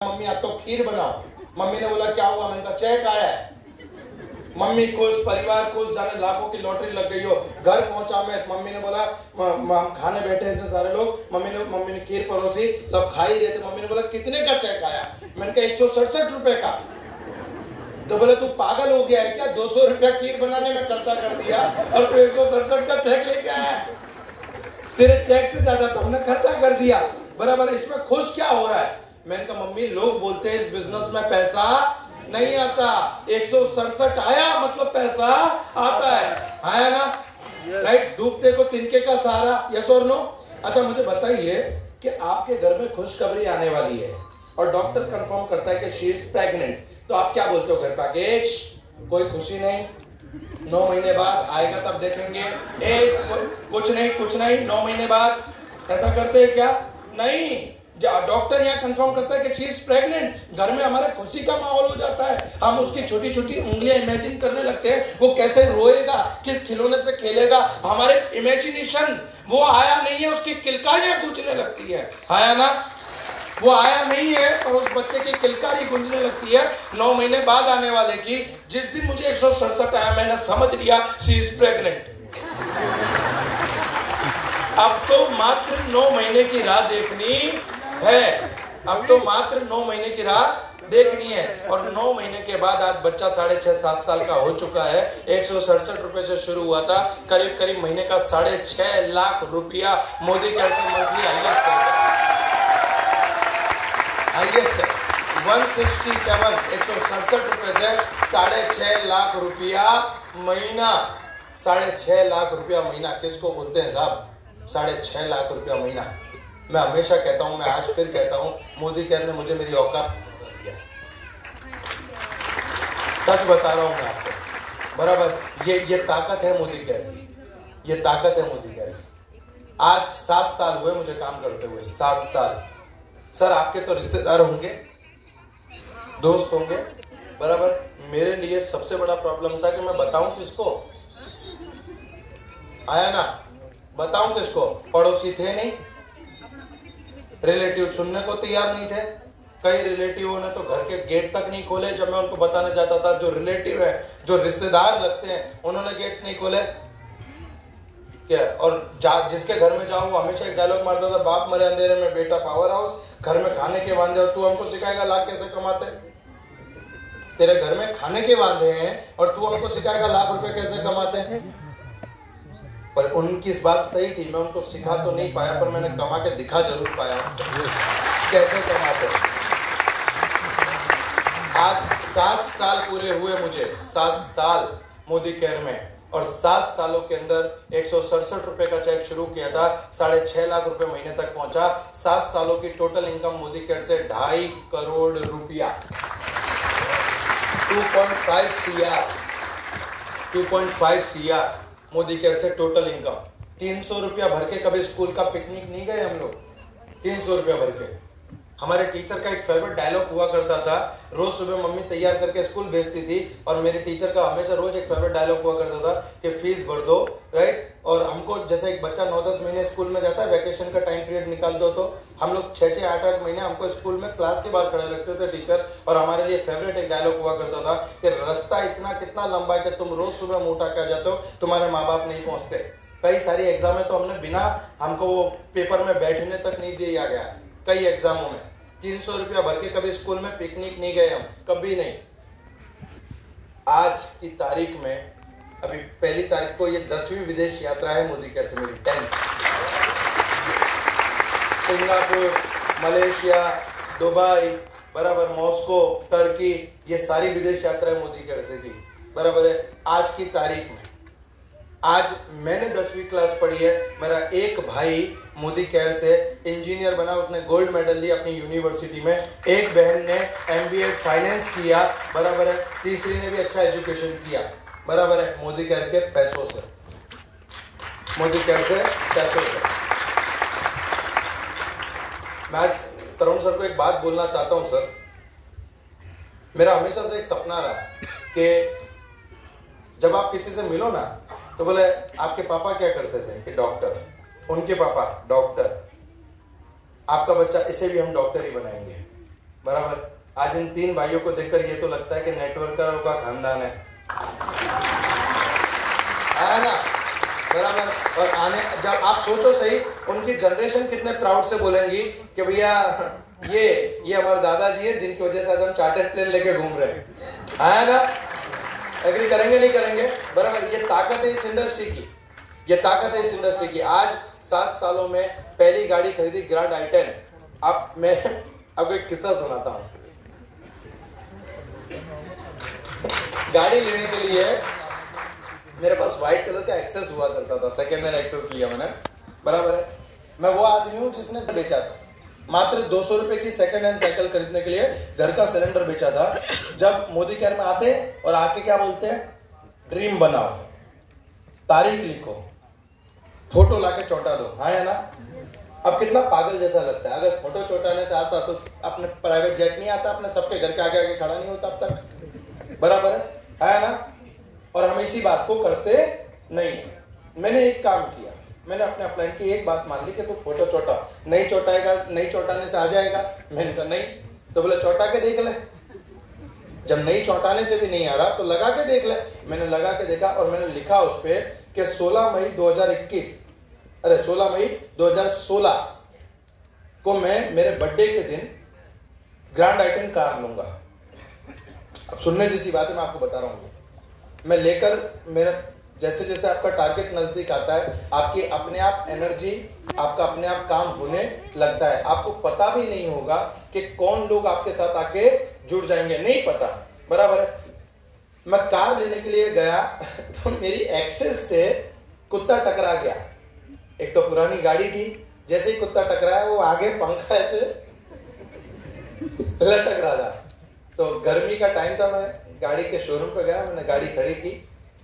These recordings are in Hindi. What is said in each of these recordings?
मम्मी आज तो खीर बनाओ। मम्मी ने बोला क्या हुआ? मैंने कहा चेक आया है। मम्मी खुश, परिवार खुश, जाने लाखों की लॉटरी लग गई हो। घर पहुंचा मैं, मम्मी ने बोला खाने बैठे ऐसे सारे लोग, मम्मी ने खीर परोसी, सब खा ही रहे थे। मम्मी ने बोला कितने का चेक आया? मैंने कहा 167 रुपए का। तो बोले तू पागल हो गया है क्या? 200 रुपया खीर बनाने में खर्चा कर दिया और तू 167 का चेक लेके आया? तेरे चेक से ज्यादा तो हमने खर्चा कर दिया। बराबर, इसमें खुश क्या हो रहा है? मैंने कहा मम्मी लोग बोलते हैं इस बिजनेस में पैसा नहीं आता, 167 आया मतलब पैसा आता है। आया ना? राइट? डूबते को तिनके का सहारा, यस और नो? अच्छा मुझे बताइए कि आपके घर में खुशखबरी आने वाली है और डॉक्टर कंफर्म करता है कि शी इज प्रेग्नेंट, तो आप क्या बोलते हो घर पे? कोई खुशी नहीं, 9 महीने बाद आएगा तब देखेंगे। कुछ नहीं 9 महीने बाद। ऐसा करते हैं क्या? नहीं। डॉक्टर यहाँ कंफर्म करता है कि शी इज प्रेग्नेंट, घर में हमारे खुशी का माहौल हो जाता है। हम उसकी छोटी छोटी उंगलियां इमेजिन करने लगते हैं, वो कैसे रोएगा, किस खिलौने से खेलेगा। हमारे इमेजिनेशन वो आया नहीं है, उसकी किलकारियां गूंजने लगती है। आया ना? वो आया नहीं है पर उस बच्चे की किलकारी गूंजने लगती है 9 महीने बाद आने वाले की। जिस दिन मुझे 167 आया मैंने समझ लिया शी इज प्रेग्नेंट। अब तो मात्र 9 महीने की राह देखनी है। अब तो मात्र 9 महीने की राह देखनी है। और 9 महीने के बाद आज बच्चा 6.5-7 साल का हो चुका है। 167 रुपए से शुरू हुआ था, करीब करीब महीने का 6.5 लाख रुपया मोदी केयर से मंथली हाईएस्ट है। 167 रुपए से 6.5 लाख रुपया महीना। 6.5 लाख रुपया महीना किसको बोलते हैं साहब? 6.5 लाख रुपया महीना। मैं हमेशा कहता हूं, मैं आज फिर कहता हूं, मोदी केयर ने मुझे मेरी औकात दिया। सच बता रहा हूं मैं आपको। बराबर, ये ताकत है मोदी केयर की, ये ताकत है मोदी केयर की। आज 7 साल हुए मुझे काम करते हुए, 7 साल। सर आपके तो रिश्तेदार होंगे, दोस्त होंगे, बराबर। मेरे लिए सबसे बड़ा प्रॉब्लम था कि मैं बताऊं किसको? आया ना? बताऊं किसको? पड़ोसी थे नहीं, रिलेटिव सुनने को तैयार नहीं थे। कई रिलेटिवों ने तो घर के गेट तक नहीं खोले जब मैं उनको बताने जाता था। जो रिलेटिव है, जो रिश्तेदार लगते हैं, उन्होंने गेट नहीं खोले क्या? और जिसके घर में जाओ वो हमेशा एक डायलॉग मारता था, बाप मरे अंधेरे में बेटा पावर हाउस। घर में खाने के वांदे और तू हमको सिखाएगा लाख कैसे कमाते? तेरे घर में खाने के वांदे हैं और तू हमको सिखाएगा लाख रुपए कैसे कमाते हैं? पर उनकी इस बात सही थी, मैं उनको सिखा तो नहीं पाया पर मैंने कमा के दिखा जरूर पाया कैसे कमाते। आज 7 साल पूरे हुए मुझे, 7 साल मोदी केयर में। और 7 सालों के अंदर 167 रुपए का चेक शुरू किया था, 6.5 लाख रुपए महीने तक पहुंचा। 7 सालों की टोटल इनकम मोदी केयर से 2.5 करोड़ रुपया, 2.5 CR मोदी केयर से टोटल इनकम। 300 रुपया भर के कभी स्कूल का पिकनिक नहीं गए हम लोग? 300 रुपया भर के। हमारे टीचर का एक फेवरेट डायलॉग हुआ करता था, रोज सुबह मम्मी तैयार करके स्कूल भेजती थी और मेरे टीचर का हमेशा रोज एक फेवरेट डायलॉग हुआ करता था कि फीस भर दो, राइट? और हमको जैसे एक बच्चा 9-10 महीने स्कूल में जाता है, वैकेशन का टाइम पीरियड निकाल दो, तो हम लोग 6-6, 8-8 महीने हमको स्कूल में क्लास के बाहर खड़े रखते थे टीचर। और हमारे लिए फेवरेट एक डायलॉग हुआ करता था कि रास्ता कितना लंबा है कि तुम रोज सुबह मुंह उठा के जाते हो, तुम्हारे माँ बाप नहीं पहुंचते। कई सारी एग्जाम है तो हमने बिना हमको वो पेपर में बैठने तक नहीं दिया गया। कई एग्जामों में 300 रुपया भर के कभी स्कूल में पिकनिक नहीं गए हम, कभी नहीं। आज की तारीख में, अभी 1 तारीख को ये 10वीं विदेश यात्रा है मोदी केयर से मेरी, 10th। सिंगापुर, मलेशिया, दुबई, बराबर, मॉस्को, टर्की, ये सारी विदेश यात्राएं मोदी केयर से की, बराबर है। आज की तारीख में, आज मैंने 10वीं क्लास पढ़ी है, मेरा एक भाई मोदी केयर से इंजीनियर बना, उसने गोल्ड मेडल लिया अपनी यूनिवर्सिटी में। एक बहन ने MBA फाइनेंस किया, बराबर है। तीसरी ने भी अच्छा एजुकेशन किया, बराबर है, मोदी केयर के पैसों से, मोदी केयर से पैसों से। मैं आज तरुण सर को एक बात बोलना चाहता हूं सर। मेरा हमेशा से एक सपना रहा कि जब आप किसी से मिलो ना तो बोले आपके पापा क्या करते थे? कि डॉक्टर। उनके पापा डॉक्टर। आपका बच्चा, इसे भी हम डॉक्टर ही बनाएंगे। बराबर। आज इन 3 भाइयों को देखकर ये तो लगता है कि नेटवर्करों का खानदान है ना, बराबर। और आने जब आप सोचो सही, उनकी जनरेशन कितने प्राउड से बोलेंगी कि भैया ये हमारे दादाजी है जिनकी वजह से आज हम चार्टर्ड प्लेन लेके घूम रहे हैं ना। एग्री करेंगे नहीं करेंगे? बराबर। ये ताकत है इस इंडस्ट्री की, ये ताकत है इस इंडस्ट्री की। आज 7 सालों में पहली गाड़ी खरीदी ग्रैंड i10। अब मैं आपको एक किस्सा सुनाता हूँ। गाड़ी लेने के लिए मेरे पास व्हाइट कलर का एक्सेस हुआ करता था, सेकेंड हैंड एक्सेस लिया मैंने, बराबर है। मैं वो आदमी हूँ जिसने बेचा था, मात्र 200 रुपए की सेकेंड हैंड साइकिल खरीदने के लिए घर का सिलेंडर बेचा था। जब मोदी केयर में आते और आके क्या बोलते हैं, ड्रीम बनाओ, तारीख लिखो, फोटो लाके चौंटा दो, हाँ है ना। अब कितना पागल जैसा लगता है। अगर फोटो चौंटाने से आता तो अपने प्राइवेट जेट नहीं आता, अपने सबके घर के आगे आगे खड़ा नहीं होता अब तक, बराबर है ना। और हम इसी बात को करते नहीं। मैंने एक काम किया, मैंने अपने अपलाइन की एक बात मान ली कि तू फोटो चौटा, नहीं चौटाएगा, नहीं चौटाने से आ जाएगा। मैंने कहा नहीं, तो बोले चौटा के देख ले। जब नहीं चौटाने से भी नहीं आ रहा तो लगा के देख ले। मैंने लगा के देखा और मैंने लिखा उस पर कि 16 मई 2016 को मैं मेरे बर्थडे के दिन ग्रैंड i10 कार लूंगा। अब सुनने जैसी बात है, मैं आपको बता रहा हूँ। मैं लेकर मेरा जैसे जैसे आपका टारगेट नजदीक आता है, आपकी अपने आप एनर्जी, आपका अपने आप काम होने लगता है। आपको पता भी नहीं होगा कि कौन लोग आपके साथ आके जुड़ जाएंगे, नहीं पता, बराबर है। मैं कार लेने के लिए गया तो मेरी एक्सेस से कुत्ता टकरा गया। एक तो पुरानी गाड़ी थी, जैसे ही कुत्ता टकराया वो आगे पंखा से लटक रहा था। तो गर्मी का टाइम था, मैं गाड़ी के शोरूम पे गया, मैंने गाड़ी खड़ी की।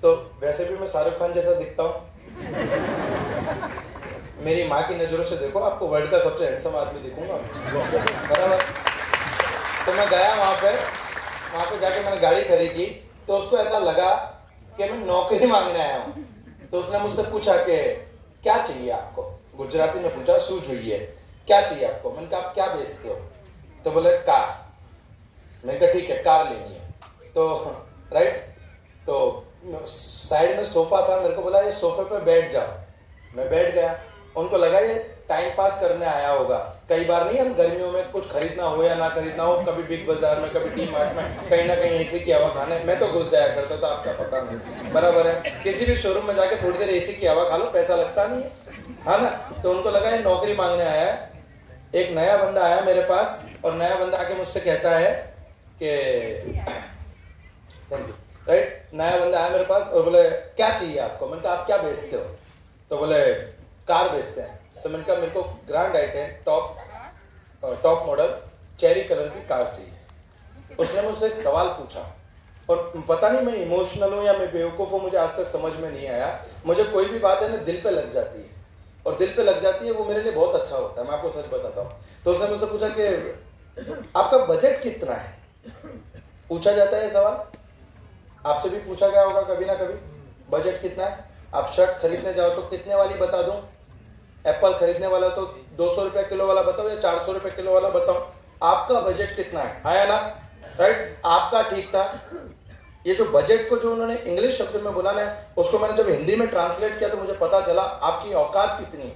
तो वैसे भी मैं शाहरुख खान जैसा दिखता हूँ, मेरी माँ की नजरों से देखो, आपको वर्ल्ड का सबसे हैंडसम आदमी दिखूंगा, बराबर। तो मैं गया वहां पे जाके मैंने गाड़ी खरीदी। तो उसको ऐसा लगा कि मैं नौकरी मांगने आया हूँ। तो उसने मुझसे पूछा कि क्या चाहिए आपको, गुजराती में पूछा, शू चाहिए, क्या चाहिए आपको। मैंने कहा आप क्या बेचते हो? तो बोले कार। मैंने कहा ठीक है, कार लेनी है। तो राइट, तो साइड में सोफा था, मेरे को बोला ये सोफे पे बैठ जाओ। मैं बैठ गया। उनको लगा ये टाइम पास करने आया होगा। कई बार नहीं, हम गर्मियों में कुछ खरीदना हो या ना खरीदना हो, कभी बिग बाजार में, कभी डी मार्ट में, कहीं ना कहीं एसी की हवा खाने मैं तो घुस जाया करता था, आपका पता नहीं, बराबर है। किसी भी शोरूम में जाके थोड़ी देर एसी की हवा खा लो, पैसा लगता नहीं है ना। तो उनको लगा ये नौकरी मांगने आया है। एक नया बंदा आया मेरे पास और नया बंदा आके मुझसे कहता है कि थैंक यू, राइट। नया बंदा आया मेरे पास और बोले क्या चाहिए आपको। मैंने कहा आप क्या बेचते हो? तो बोले कार बेचते हैं। तो मैंने कहा मेरे को grand i10 top model cherry colour की कार चाहिए। उसने मुझसे एक सवाल पूछा और पता नहीं मैं इमोशनल हूँ या मैं बेवकूफ़ हूँ, मुझे आज तक समझ में नहीं आया। मुझे कोई भी बात है ना दिल पे लग जाती है, और दिल पे लग जाती है वो मेरे लिए बहुत अच्छा होता है, मैं आपको सच बताता हूँ। तो उसने मुझसे पूछा कि आपका बजट कितना है? पूछा जाता है ये सवाल, आपसे भी पूछा गया होगा कभी ना कभी, बजट कितना है? आप शर्ट खरीदने जाओ तो कितने वाली बता दूं? एप्पल खरीदने वाला तो 200 रुपए किलो वाला बताओ या 400 रुपए किलो वाला बताओ? आपका बजट कितना है? आया ना, राइट। आपका ठीक था। ये जो बजट को जो उन्होंने इंग्लिश शब्द में बोला ना, उसको मैंने जब हिंदी में ट्रांसलेट किया तो मुझे पता चला आपकी औकात कितनी है।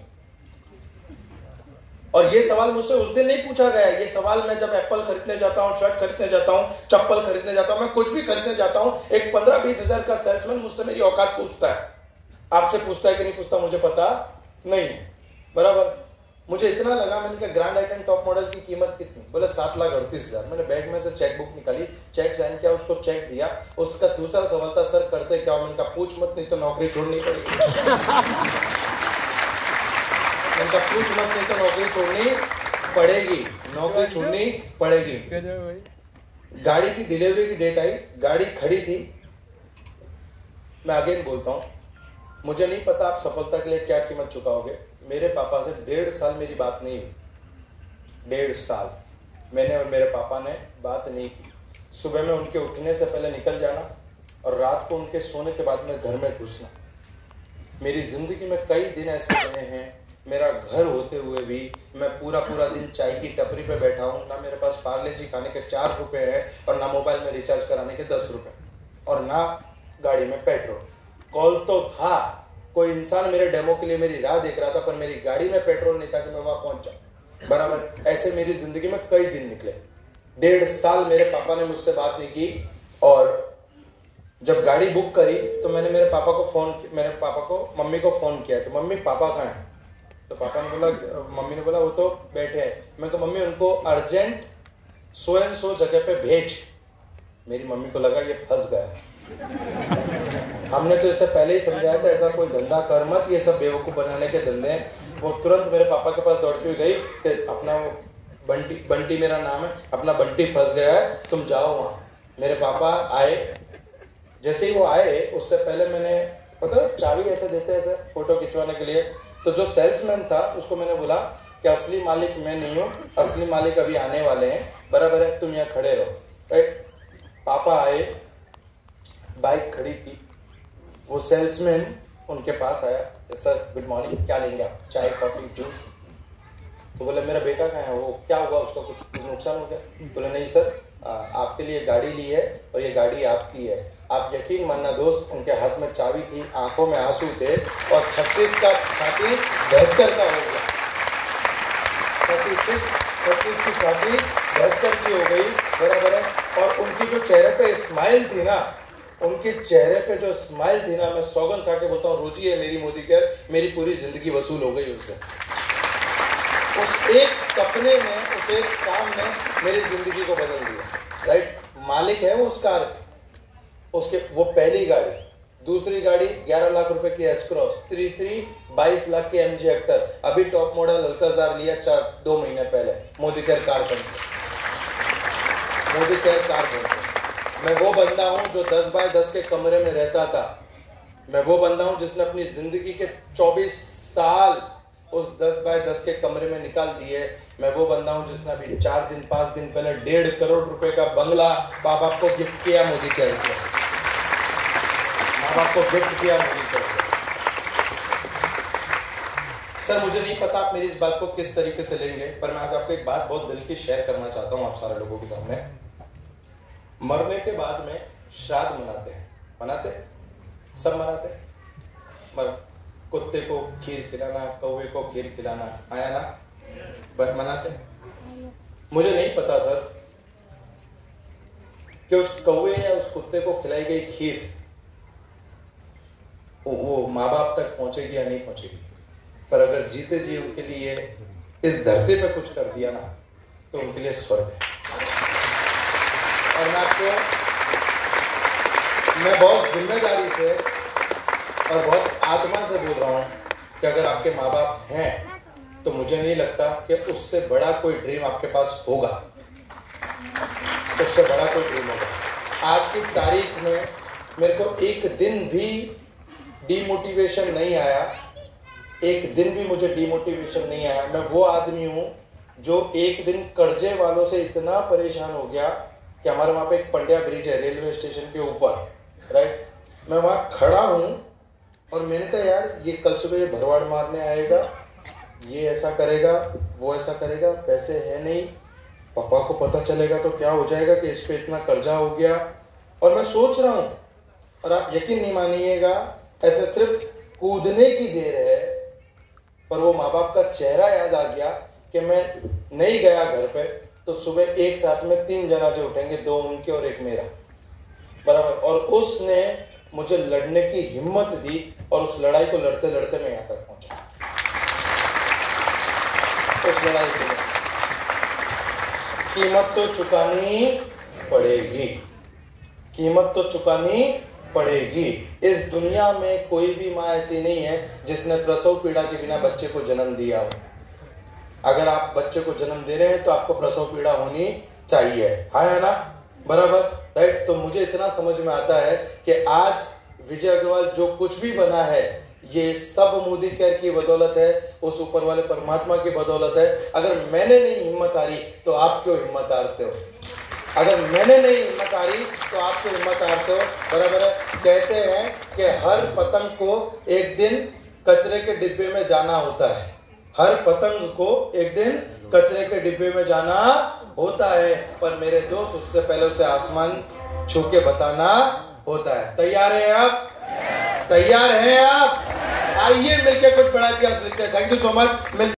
और ये सवाल मुझसे उस दिन नहीं पूछा गया, ये सवाल मैं जब एप्पल खरीदने जाता हूँ, शर्ट खरीदने जाता हूँ, चप्पल खरीदने जाता हूँ, मैं कुछ भी खरीदने जाता हूँ, एक 15-20 हजार का सेल्समैन मुझसे मेरी औकात पूछता है। आपसे पूछता है कि नहीं पूछता मुझे पता नहीं है, बराबर। मुझे इतना लगा, मैंने कहा ग्रैंड i10 टॉप मॉडल की कीमत कितनी? बोले 7,38,000। मैंने बैग में से चेक बुक निकाली, चेक साइन किया, उसको चेक दिया। उसका दूसरा सवाल था सर करते क्या? मैंने कहा पूछ मत, नहीं तो नौकरी छोड़नी पड़ेगी। उनका पूछ मत, नहीं तो नौकरी छोड़नी पड़ेगी, नौकरी छोड़नी पड़ेगी। गाड़ी की डिलीवरी की डेट आई, गाड़ी खड़ी थी। मैं अगेन बोलता हूँ, मुझे नहीं पता आप सफलता के लिए क्या कीमत चुकाओगे। मेरे पापा से 1.5 साल मेरी बात नहीं हुई, 1.5 साल मैंने और मेरे पापा ने बात नहीं की। सुबह में उनके उठने से पहले निकल जाना और रात को उनके सोने के बाद में घर में घुसना। मेरी जिंदगी में कई दिन ऐसे गए हैं मेरा घर होते हुए भी मैं पूरा पूरा दिन चाय की टपरी पे बैठा हूँ, ना मेरे पास पार्ले जी खाने के 4 रुपए है और ना मोबाइल में रिचार्ज कराने के 10 रुपए और ना गाड़ी में पेट्रोल। कॉल तो था, कोई इंसान मेरे डेमो के लिए मेरी राह देख रहा था, पर मेरी गाड़ी में पेट्रोल नहीं था कि मैं वहां पहुंच जाऊं। बराबर ऐसे मेरी जिंदगी में कई दिन निकले। 1.5 साल मेरे पापा ने मुझसे बात नहीं की और जब गाड़ी बुक करी तो मैंने मेरे पापा को मम्मी को फोन किया कि मम्मी पापा कहाँ हैं? तो पापा ने बोला, मम्मी ने बोला वो तो बैठे हैं। मैं कहा मम्मी उनको अर्जेंट सो एंड सो जगह पे भेज। मेरी मम्मी को लगा ये फंस गया। हमने तो इससे पहले ही समझाया था ऐसा कोई धंधा कर मत, ये सब बेवकूफ बनाने के धंधे हैं। वो तुरंत मेरे पापा के पास दौड़ती हुई गई कि अपना वो बंटी मेरा नाम है, अपना बंटी फंस गया है, तुम जाओ वहां। मेरे पापा आए, जैसे ही वो आए उससे पहले मैंने पता चाबी ऐसे देते हैं ऐसे फोटो खिंचवाने के लिए, तो जो सेल्समैन था उसको मैंने बोला कि असली मालिक मैं नहीं हूँ, असली मालिक अभी आने वाले हैं, बराबर है, तुम यहाँ खड़े रहो। राइट, पापा आए, बाइक खड़ी की, वो सेल्समैन उनके पास आया, सर गुड मॉर्निंग, क्या लेंगे आप, चाय कॉफी जूस? तो बोले मेरा बेटा कहाँ है, वो क्या हुआ, उसका कुछ नुकसान हो गया? बोले नहीं सर, आपके लिए गाड़ी ली है और ये गाड़ी आपकी है। आप यकीन मानना दोस्त, उनके हाथ में चाबी थी, आंखों में आंसू थे और 36 का छाती 72 का हो गया। 36 की छाती 72 की हो गई, बराबर है। और उनकी जो चेहरे पे स्माइल थी ना, उनके चेहरे पे जो स्माइल थी ना, मैं सौगंध खा के बोलता हूँ रोजी है मेरी मोदी केयर, मेरी पूरी जिंदगी वसूल हो गई उससे। उस एक सपने में, उस एक काम ने मेरी जिंदगी को बदल दिया। राइट, मालिक है वो उस कार के, उसके वो पहली गाड़ी, दूसरी गाड़ी 11 लाख रुपए की एस क्रॉस, तीसरी 22 लाख की MG हेक्टर, अभी टॉप मॉडल अल्काजार लिया 2 महीने पहले मोदी केयर कार फंड से। मोदी केयर कार फंड से मैं वो बंदा हूं जो 10 बाय 10 के कमरे में रहता था। मैं वो बंदा हूं जिसने अपनी जिंदगी के 24 साल उस 10 बाय 10 के कमरे में निकाल दिए। मैं वो बंदा हूं जिसने अभी 5 दिन पहले 1.5 करोड़ रुपए का बंगला माँ बाप को गिफ्ट किया मोदी केयर से। माँ बाप को गिफ्ट किया मोदी केयर से। सर मुझे नहीं पता आप मेरी इस बात को किस तरीके से लेंगे, पर मैं आज आपको एक बात बहुत दिल की शेयर करना चाहता हूं आप सारे लोगों के सामने। मरने के बाद में श्राद्ध मनाते सब मनाते, मर कुत्ते को खीर खिलाना, कौवे को खीर खिलाना, आया ना, मनाते। मुझे नहीं पता सर कि उस कौवे या उस कुत्ते को खिलाई गई खीर वो माँ बाप तक पहुंचेगी या नहीं पहुंचेगी, पर अगर जीते जी उनके लिए इस धरती पे कुछ कर दिया ना तो उनके लिए स्वर्ग है। और मैं बहुत जिम्मेदारी से और बहुत आत्मा से बोल रहा हूं कि अगर आपके माँ बाप हैं तो मुझे नहीं लगता कि उससे बड़ा कोई ड्रीम आपके पास होगा, उससे बड़ा कोई ड्रीम होगा। आज की तारीख में मेरे को एक दिन भी डिमोटिवेशन नहीं आया, एक दिन भी मुझे डिमोटिवेशन नहीं आया। मैं वो आदमी हूं जो एक दिन कर्जे वालों से इतना परेशान हो गया कि हमारे वहां पे एक पंड्या ब्रिज है रेलवे स्टेशन के ऊपर, राइट, मैं वहां खड़ा हूं और मैंने कहा यार ये कल सुबह ये भरवाड़ मारने आएगा, ये ऐसा करेगा, वो ऐसा करेगा, पैसे है नहीं, पापा को पता चलेगा तो क्या हो जाएगा कि इस पे इतना कर्जा हो गया। और मैं सोच रहा हूं, और आप यकीन नहीं मानिएगा, ऐसे सिर्फ कूदने की देर है, पर वो माँ बाप का चेहरा याद आ गया कि मैं नहीं गया घर पे तो सुबह एक साथ में 3 जनाजे उठेंगे, 2 उनके और 1 मेरा, बराबर। और उसने मुझे लड़ने की हिम्मत दी और उस लड़ाई को लड़ते लड़ते मैं यहां तक पहुंचा। उस लड़ाई की कीमत तो चुकानी पड़ेगी, कीमत तो चुकानी पड़ेगी। इस दुनिया में कोई भी माँ ऐसी नहीं है जिसने प्रसव पीड़ा के बिना बच्चे को जन्म दिया हो। अगर आप बच्चे को जन्म दे रहे हैं तो आपको प्रसव पीड़ा होनी चाहिए, है ना, बराबर, राइट। तो मुझे इतना समझ में आता है कि आज विजय अग्रवाल जो कुछ भी बना है ये सब मोदी केयर की बदौलत है, उस ऊपर वाले परमात्मा की बदौलत है। अगर मैंने नहीं हिम्मत हारी तो आप क्यों हिम्मत हारते हो? अगर मैंने नहीं हिम्मत हारी तो आप क्यों हिम्मत हारते हो? बराबर है। कहते हैं कि हर पतंग को एक दिन कचरे के डिब्बे में जाना होता है, हर पतंग को एक दिन कचरे के डिब्बे में जाना होता है, पर मेरे दोस्त उससे पहले उसे आसमान छू के बताना होता है। तैयार हैं आप? तैयार हैं आप? आइए मिलके कुछ बड़ा इतिहास लिखते हैं। Thank you so much.